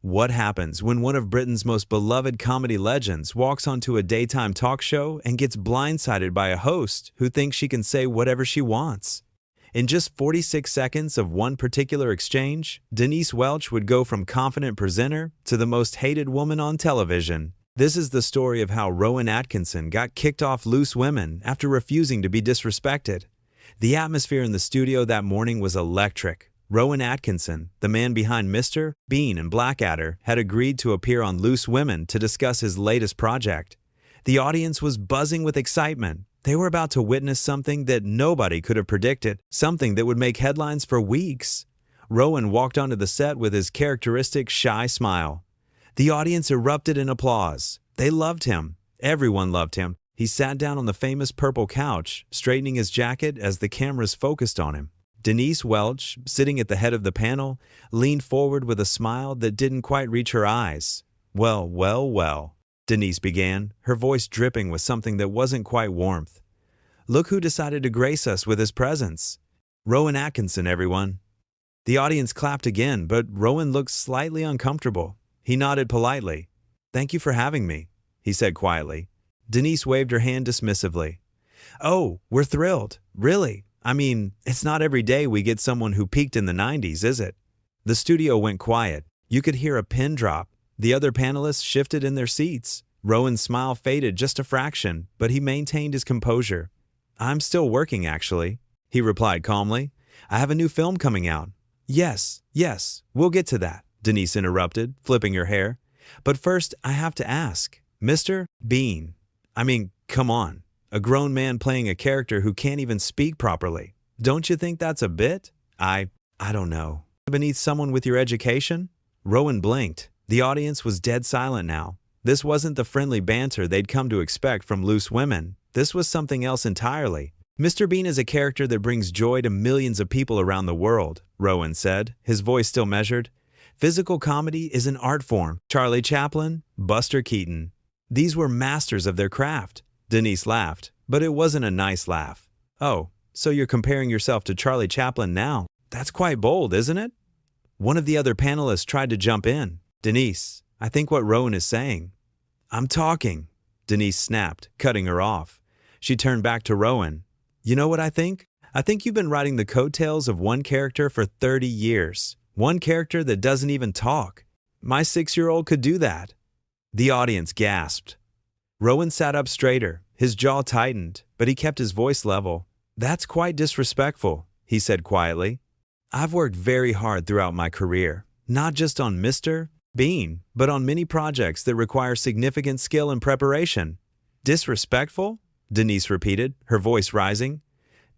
What happens when one of Britain's most beloved comedy legends walks onto a daytime talk show and gets blindsided by a host who thinks she can say whatever she wants? In just 46 seconds of one particular exchange, Denise Welch would go from confident presenter to the most hated woman on television. This is the story of how Rowan Atkinson got kicked off Loose Women after refusing to be disrespected. The atmosphere in the studio that morning was electric. Rowan Atkinson, the man behind Mr. Bean and Blackadder, had agreed to appear on Loose Women to discuss his latest project. The audience was buzzing with excitement. They were about to witness something that nobody could have predicted, something that would make headlines for weeks. Rowan walked onto the set with his characteristic shy smile. The audience erupted in applause. They loved him. Everyone loved him. He sat down on the famous purple couch, straightening his jacket as the cameras focused on him. Denise Welch, sitting at the head of the panel, leaned forward with a smile that didn't quite reach her eyes. Well, Denise began, her voice dripping with something that wasn't quite warmth. Look who decided to grace us with his presence. Rowan Atkinson, everyone. The audience clapped again, but Rowan looked slightly uncomfortable. He nodded politely. Thank you for having me, he said quietly. Denise waved her hand dismissively. Oh, we're thrilled. Really? I mean, it's not every day we get someone who peaked in the 90s, is it? The studio went quiet. You could hear a pin drop. The other panelists shifted in their seats. Rowan's smile faded just a fraction, but he maintained his composure. I'm still working, actually, he replied calmly. I have a new film coming out. Yes, we'll get to that, Denise interrupted, flipping her hair. But first, I have to ask, Mr. Bean. I mean, come on. A grown man playing a character who can't even speak properly. Don't you think that's a bit? I don't know. Beneath someone with your education? Rowan blinked. The audience was dead silent now. This wasn't the friendly banter they'd come to expect from Loose Women. This was something else entirely. Mr. Bean is a character that brings joy to millions of people around the world, Rowan said, his voice still measured. Physical comedy is an art form. Charlie Chaplin, Buster Keaton. These were masters of their craft. Denise laughed, but it wasn't a nice laugh. Oh, so you're comparing yourself to Charlie Chaplin now? That's quite bold, isn't it? One of the other panelists tried to jump in. Denise, I think what Rowan is saying. I'm talking, Denise snapped, cutting her off. She turned back to Rowan. You know what I think? I think you've been riding the coattails of one character for 30 years. One character that doesn't even talk. My 6-year-old could do that. The audience gasped. Rowan sat up straighter, his jaw tightened, but he kept his voice level. That's quite disrespectful, he said quietly. I've worked very hard throughout my career, not just on Mr. Bean, but on many projects that require significant skill and preparation. Disrespectful? Denise repeated, her voice rising.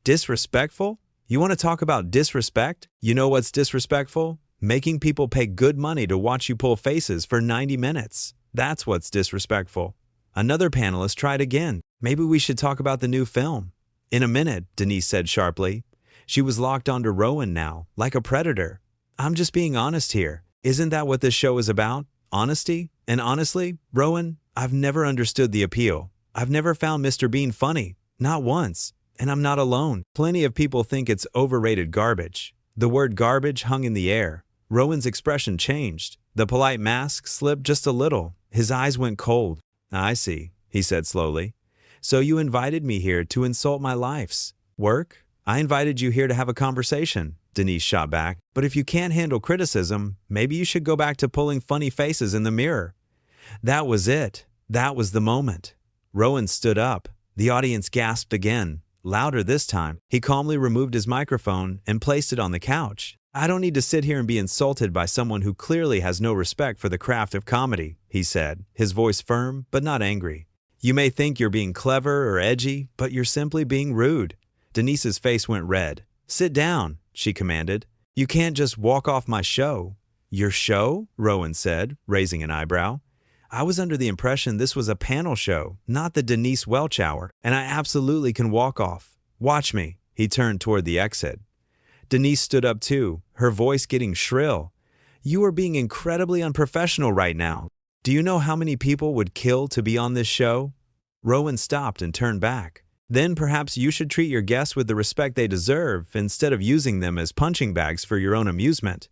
Disrespectful? You want to talk about disrespect? You know what's disrespectful? Making people pay good money to watch you pull faces for 90 minutes. That's what's disrespectful. Another panelist tried again. Maybe we should talk about the new film. In a minute, Denise said sharply. She was locked onto Rowan now, like a predator. I'm just being honest here. Isn't that what this show is about? Honesty? And honestly, Rowan, I've never understood the appeal. I've never found Mr. Bean funny. Not once. And I'm not alone. Plenty of people think it's overrated garbage. The word garbage hung in the air. Rowan's expression changed. The polite mask slipped just a little. His eyes went cold. I see, he said slowly. So you invited me here to insult my life's work? I invited you here to have a conversation, Denise shot back. But if you can't handle criticism, maybe you should go back to pulling funny faces in the mirror. That was it. That was the moment. Rowan stood up. The audience gasped again, louder this time. He calmly removed his microphone and placed it on the couch. I don't need to sit here and be insulted by someone who clearly has no respect for the craft of comedy, he said, his voice firm but not angry. You may think you're being clever or edgy, but you're simply being rude. Denise's face went red. Sit down, she commanded. You can't just walk off my show. Your show? Rowan said, raising an eyebrow. I was under the impression this was a panel show, not the Denise Welch Hour, and I absolutely can walk off. Watch me. He turned toward the exit. Denise stood up too, her voice getting shrill. You are being incredibly unprofessional right now. Do you know how many people would kill to be on this show? Rowan stopped and turned back. Then perhaps you should treat your guests with the respect they deserve instead of using them as punching bags for your own amusement.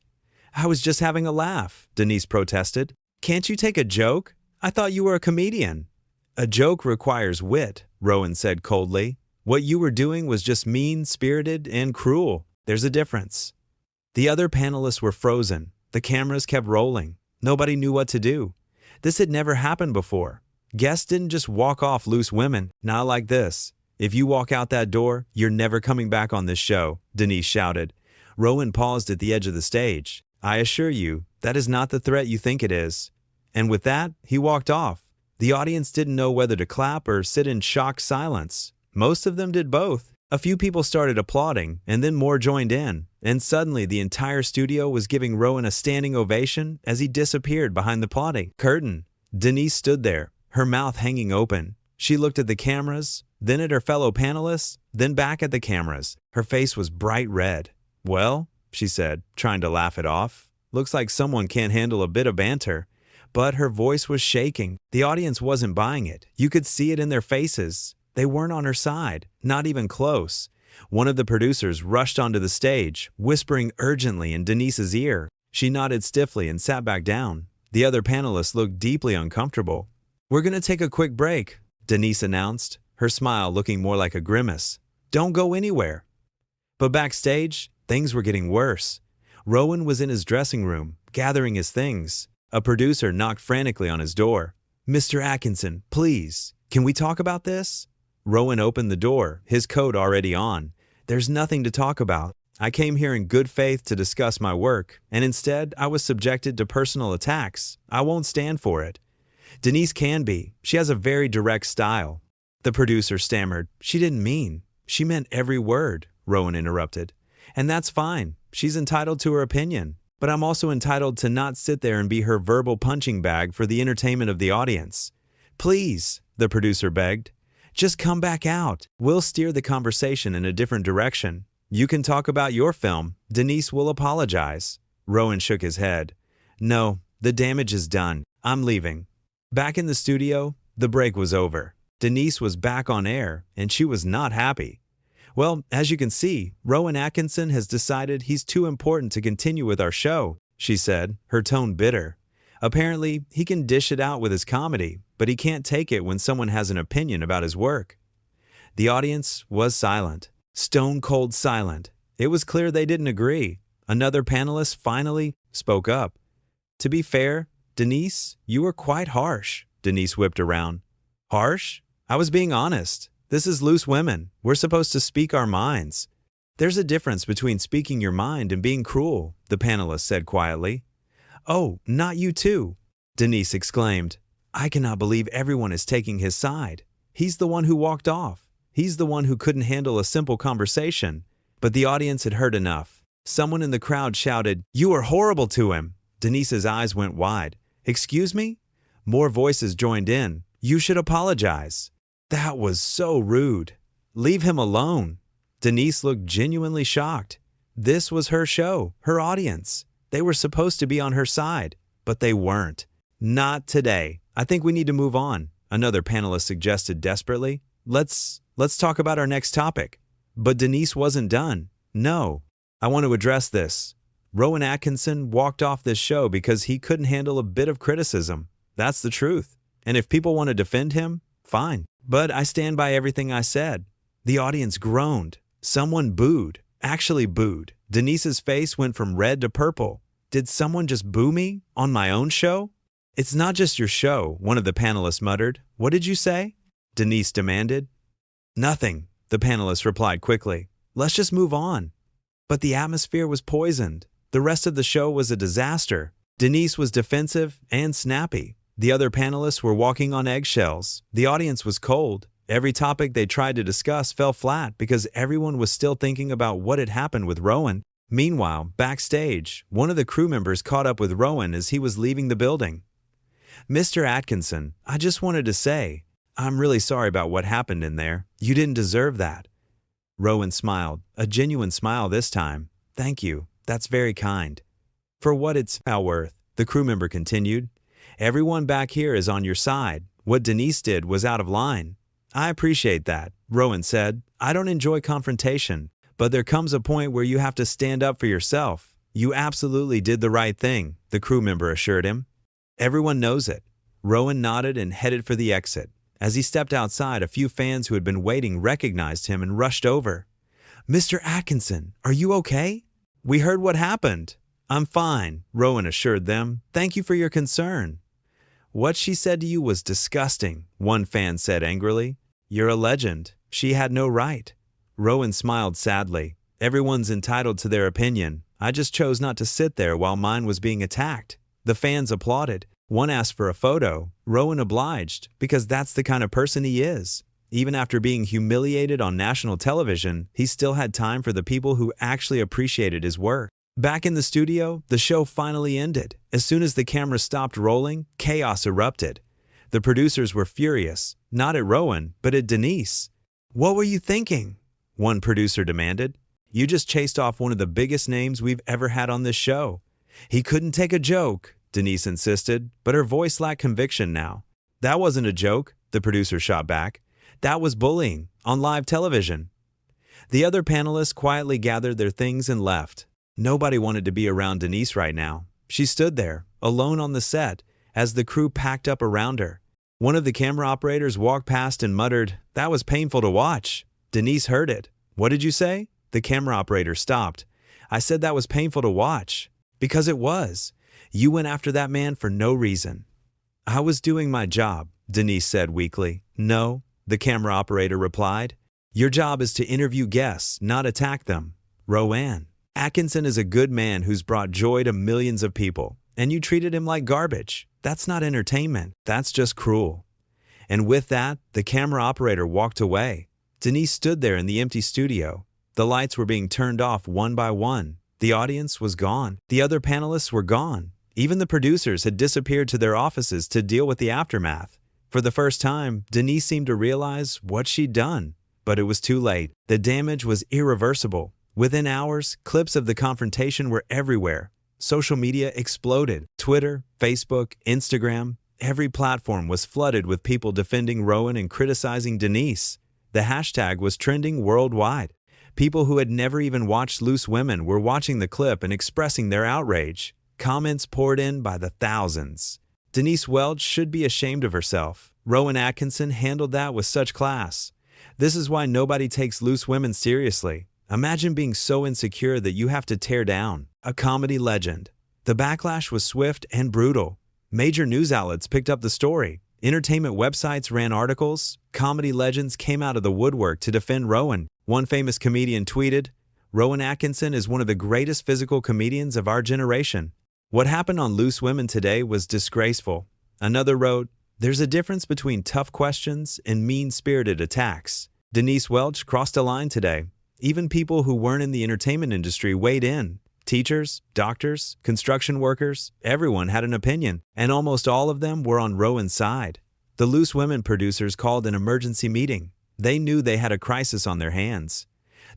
I was just having a laugh, Denise protested. Can't you take a joke? I thought you were a comedian. A joke requires wit, Rowan said coldly. What you were doing was just mean-spirited and cruel. There's a difference. The other panelists were frozen. The cameras kept rolling. Nobody knew what to do. This had never happened before. Guests didn't just walk off loose women, not like this. If you walk out that door, you're never coming back on this show, Denise shouted. Rowan paused at the edge of the stage. I assure you, that is not the threat you think it is. And with that, he walked off. The audience didn't know whether to clap or sit in shocked silence. Most of them did both. A few people started applauding, and then more joined in. And suddenly, the entire studio was giving Rowan a standing ovation as he disappeared behind the applauding curtain. Denise stood there, her mouth hanging open. She looked at the cameras, then at her fellow panelists, then back at the cameras. Her face was bright red. Well, she said, trying to laugh it off. Looks like someone can't handle a bit of banter. But her voice was shaking. The audience wasn't buying it. You could see it in their faces. They weren't on her side, not even close. One of the producers rushed onto the stage, whispering urgently in Denise's ear. She nodded stiffly and sat back down. The other panelists looked deeply uncomfortable. We're going to take a quick break, Denise announced, her smile looking more like a grimace. Don't go anywhere. But backstage, things were getting worse. Rowan was in his dressing room, gathering his things. A producer knocked frantically on his door. Mr. Atkinson, please, can we talk about this? Rowan opened the door, his coat already on. There's nothing to talk about. I came here in good faith to discuss my work, and instead I was subjected to personal attacks. I won't stand for it. Denise can be. She has a very direct style. The producer stammered. She didn't mean. She meant every word, Rowan interrupted. And that's fine. She's entitled to her opinion. But I'm also entitled to not sit there and be her verbal punching bag for the entertainment of the audience. Please, the producer begged. Just come back out. We'll steer the conversation in a different direction. You can talk about your film. Denise will apologize. Rowan shook his head. No, the damage is done. I'm leaving. Back in the studio, the break was over. Denise was back on air, and she was not happy. Well, as you can see, Rowan Atkinson has decided he's too important to continue with our show, she said, her tone bitter. Apparently, he can dish it out with his comedy, but he can't take it when someone has an opinion about his work. The audience was silent, stone cold silent. It was clear they didn't agree. Another panelist finally spoke up. To be fair, Denise, you were quite harsh, Denise whipped around. Harsh? I was being honest. This is Loose Women. We're supposed to speak our minds. There's a difference between speaking your mind and being cruel, the panelist said quietly. Oh, not you too, Denise exclaimed. I cannot believe everyone is taking his side. He's the one who walked off. He's the one who couldn't handle a simple conversation. But the audience had heard enough. Someone in the crowd shouted, You are horrible to him. Denise's eyes went wide. Excuse me? More voices joined in. You should apologize. That was so rude. Leave him alone. Denise looked genuinely shocked. This was her show, her audience. They were supposed to be on her side, but they weren't. Not today. I think we need to move on, another panelist suggested desperately. Let's talk about our next topic. But Denise wasn't done. No, I want to address this. Rowan Atkinson walked off this show because he couldn't handle a bit of criticism. That's the truth. And if people want to defend him, fine. But I stand by everything I said. The audience groaned. Someone booed. Actually booed. Denise's face went from red to purple. Did someone just boo me on my own show? It's not just your show, one of the panelists muttered. What did you say? Denise demanded. Nothing, the panelist replied quickly. Let's just move on. But the atmosphere was poisoned. The rest of the show was a disaster. Denise was defensive and snappy. The other panelists were walking on eggshells. The audience was cold. Every topic they tried to discuss fell flat because everyone was still thinking about what had happened with Rowan. Meanwhile, backstage, one of the crew members caught up with Rowan as he was leaving the building. Mr. Atkinson, I just wanted to say, I'm really sorry about what happened in there. You didn't deserve that. Rowan smiled, a genuine smile this time. Thank you. That's very kind. For what it's worth, the crew member continued. Everyone back here is on your side. What Denise did was out of line. I appreciate that, Rowan said. I don't enjoy confrontation, but there comes a point where you have to stand up for yourself. You absolutely did the right thing, the crew member assured him. Everyone knows it. Rowan nodded and headed for the exit. As he stepped outside, a few fans who had been waiting recognized him and rushed over. "Mr. Atkinson, are you okay?" "We heard what happened." "I'm fine," Rowan assured them. "Thank you for your concern." "What she said to you was disgusting," one fan said angrily. "You're a legend. She had no right." Rowan smiled sadly. "Everyone's entitled to their opinion. I just chose not to sit there while mine was being attacked." The fans applauded. One asked for a photo. Rowan obliged, because that's the kind of person he is. Even after being humiliated on national television, he still had time for the people who actually appreciated his work. Back in the studio, the show finally ended. As soon as the camera stopped rolling, chaos erupted. The producers were furious, not at Rowan, but at Denise. "What were you thinking?" one producer demanded. "You just chased off one of the biggest names we've ever had on this show." "He couldn't take a joke," Denise insisted, but her voice lacked conviction now. "That wasn't a joke," the producer shot back. "That was bullying, on live television." The other panelists quietly gathered their things and left. Nobody wanted to be around Denise right now. She stood there, alone on the set, as the crew packed up around her. One of the camera operators walked past and muttered, "That was painful to watch." Denise heard it. "What did you say?" The camera operator stopped. "I said that was painful to watch." "Because it was. You went after that man for no reason." "I was doing my job," Denise said weakly. "No," the camera operator replied. "Your job is to interview guests, not attack them." "Rowan Atkinson is a good man who's brought joy to millions of people, and you treated him like garbage. That's not entertainment. That's just cruel." And with that, the camera operator walked away. Denise stood there in the empty studio. The lights were being turned off one by one. The audience was gone. The other panelists were gone. Even the producers had disappeared to their offices to deal with the aftermath. For the first time, Denise seemed to realize what she'd done. But it was too late. The damage was irreversible. Within hours, clips of the confrontation were everywhere. Social media exploded. Twitter, Facebook, Instagram, every platform was flooded with people defending Rowan and criticizing Denise. The hashtag was trending worldwide. People who had never even watched Loose Women were watching the clip and expressing their outrage. Comments poured in by the thousands. Denise Welch should be ashamed of herself. Rowan Atkinson handled that with such class. This is why nobody takes Loose Women seriously. Imagine being so insecure that you have to tear down a comedy legend. The backlash was swift and brutal. Major news outlets picked up the story. Entertainment websites ran articles. Comedy legends came out of the woodwork to defend Rowan. One famous comedian tweeted, "Rowan Atkinson is one of the greatest physical comedians of our generation." What happened on Loose Women today was disgraceful. Another wrote, "There's a difference between tough questions and mean-spirited attacks." Denise Welch crossed a line today. Even people who weren't in the entertainment industry weighed in. Teachers, doctors, construction workers, everyone had an opinion, and almost all of them were on Rowan's side. The Loose Women producers called an emergency meeting. They knew they had a crisis on their hands.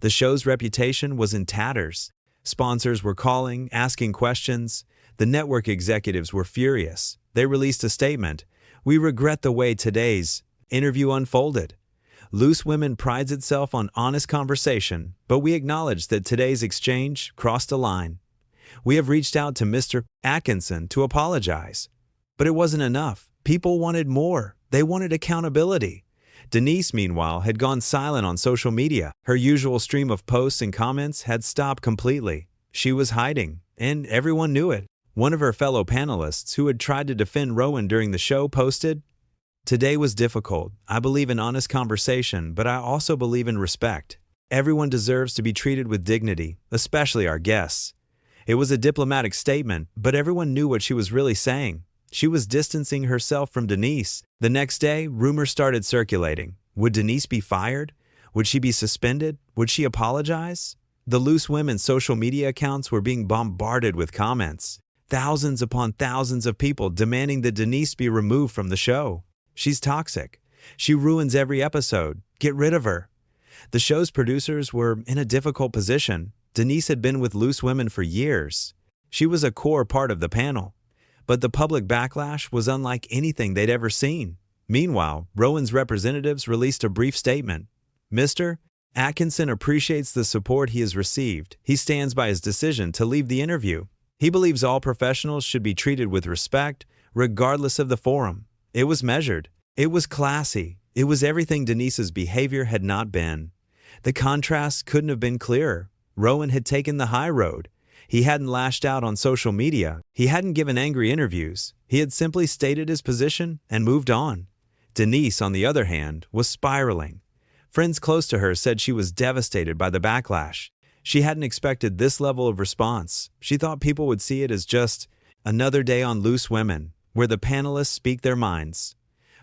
The show's reputation was in tatters. Sponsors were calling, asking questions. The network executives were furious. They released a statement. "We regret the way today's interview unfolded. Loose Women prides itself on honest conversation, but we acknowledge that today's exchange crossed a line. We have reached out to Mr. Atkinson to apologize." But it wasn't enough. People wanted more. They wanted accountability. Denise, meanwhile, had gone silent on social media. Her usual stream of posts and comments had stopped completely. She was hiding, and everyone knew it. One of her fellow panelists, who had tried to defend Rowan during the show, posted, "Today was difficult. I believe in honest conversation, but I also believe in respect. Everyone deserves to be treated with dignity, especially our guests." It was a diplomatic statement, but everyone knew what she was really saying. She was distancing herself from Denise. The next day, rumors started circulating. Would Denise be fired? Would she be suspended? Would she apologize? The Loose Women social media accounts were being bombarded with comments. Thousands upon thousands of people demanding that Denise be removed from the show. "She's toxic. She ruins every episode. Get rid of her." The show's producers were in a difficult position. Denise had been with Loose Women for years. She was a core part of the panel. But the public backlash was unlike anything they'd ever seen. Meanwhile, Rowan's representatives released a brief statement. "Mr. Atkinson appreciates the support he has received. He stands by his decision to leave the interview. He believes all professionals should be treated with respect, regardless of the forum. It was measured. It was classy. It was everything Denise's behavior had not been. The contrast couldn't have been clearer. Rowan had taken the high road. He hadn't lashed out on social media. He hadn't given angry interviews. He had simply stated his position and moved on. Denise, on the other hand, was spiraling. Friends close to her said she was devastated by the backlash. She hadn't expected this level of response. She thought people would see it as just another day on Loose Women, where the panelists speak their minds.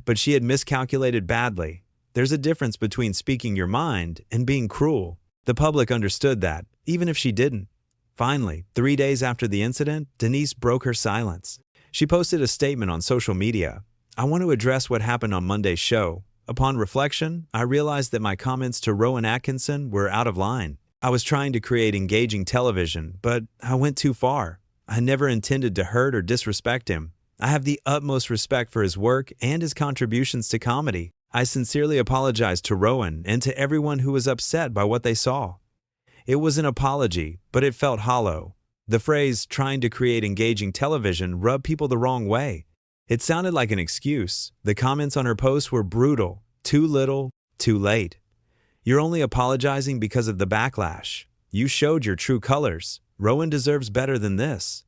But she had miscalculated badly. There's a difference between speaking your mind and being cruel. The public understood that, even if she didn't. Finally, 3 days after the incident, Denise broke her silence. She posted a statement on social media. "I want to address what happened on Monday's show. Upon reflection, I realized that my comments to Rowan Atkinson were out of line. I was trying to create engaging television, but I went too far. I never intended to hurt or disrespect him. I have the utmost respect for his work and his contributions to comedy. I sincerely apologize to Rowan and to everyone who was upset by what they saw." It was an apology, but it felt hollow. The phrase, "trying to create engaging television," rubbed people the wrong way. It sounded like an excuse. The comments on her post were brutal. Too little, too late. You're only apologizing because of the backlash. You showed your true colors. Rowan deserves better than this.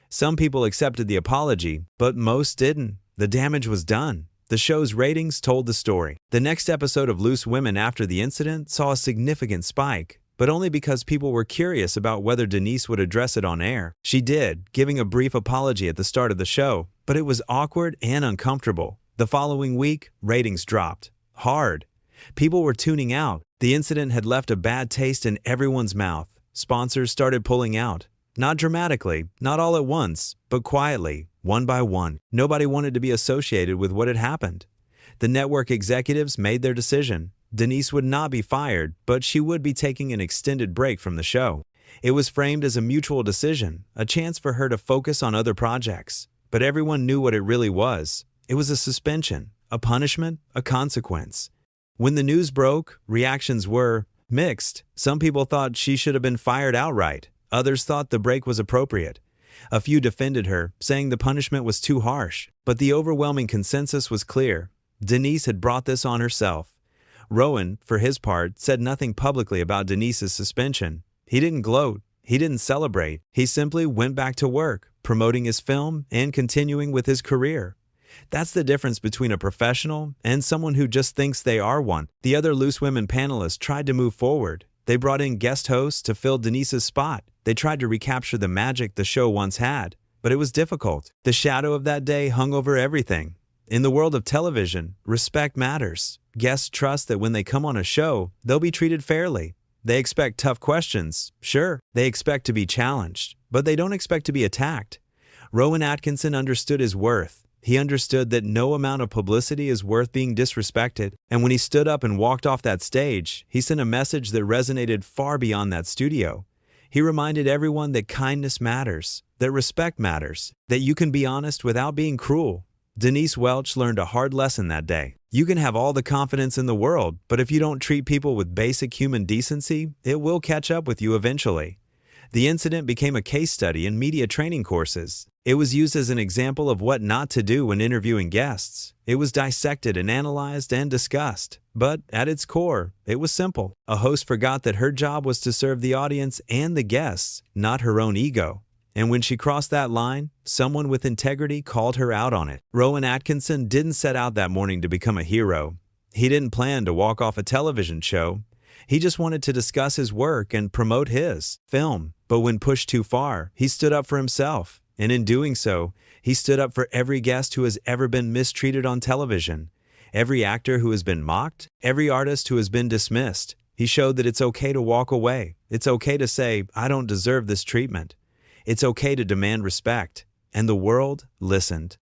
Some people accepted the apology, but most didn't. The damage was done. The show's ratings told the story. The next episode of Loose Women after the incident saw a significant spike, but only because people were curious about whether Denise would address it on air. She did, giving a brief apology at the start of the show, but it was awkward and uncomfortable. The following week, ratings dropped. Hard. People were tuning out. The incident had left a bad taste in everyone's mouth. Sponsors started pulling out. Not dramatically, not all at once, but quietly, one by one. Nobody wanted to be associated with what had happened. The network executives made their decision. Denise would not be fired, but she would be taking an extended break from the show. It was framed as a mutual decision, a chance for her to focus on other projects. But everyone knew what it really was. It was a suspension, a punishment, a consequence. When the news broke, reactions were mixed. Some people thought she should have been fired outright. Others thought the break was appropriate. A few defended her, saying the punishment was too harsh. But the overwhelming consensus was clear. Denise had brought this on herself. Rowan, for his part, said nothing publicly about Denise's suspension. He didn't gloat. He didn't celebrate. He simply went back to work, promoting his film and continuing with his career. That's the difference between a professional and someone who just thinks they are one. The other Loose Women panelists tried to move forward. They brought in guest hosts to fill Denise's spot. They tried to recapture the magic the show once had, but it was difficult. The shadow of that day hung over everything. In the world of television, respect matters. Guests trust that when they come on a show, they'll be treated fairly. They expect tough questions, sure. They expect to be challenged, but they don't expect to be attacked. Rowan Atkinson understood his worth. He understood that no amount of publicity is worth being disrespected. And when he stood up and walked off that stage, he sent a message that resonated far beyond that studio. He reminded everyone that kindness matters, that respect matters, that you can be honest without being cruel. Denise Welch learned a hard lesson that day. You can have all the confidence in the world, but if you don't treat people with basic human decency, it will catch up with you eventually. The incident became a case study in media training courses. It was used as an example of what not to do when interviewing guests. It was dissected and analyzed and discussed. But at its core, it was simple. A host forgot that her job was to serve the audience and the guests, not her own ego. And when she crossed that line, someone with integrity called her out on it. Rowan Atkinson didn't set out that morning to become a hero. He didn't plan to walk off a television show. He just wanted to discuss his work and promote his film. But when pushed too far, he stood up for himself. And in doing so, he stood up for every guest who has ever been mistreated on television, every actor who has been mocked, every artist who has been dismissed. He showed that it's okay to walk away. It's okay to say, "I don't deserve this treatment." It's okay to demand respect. And the world listened.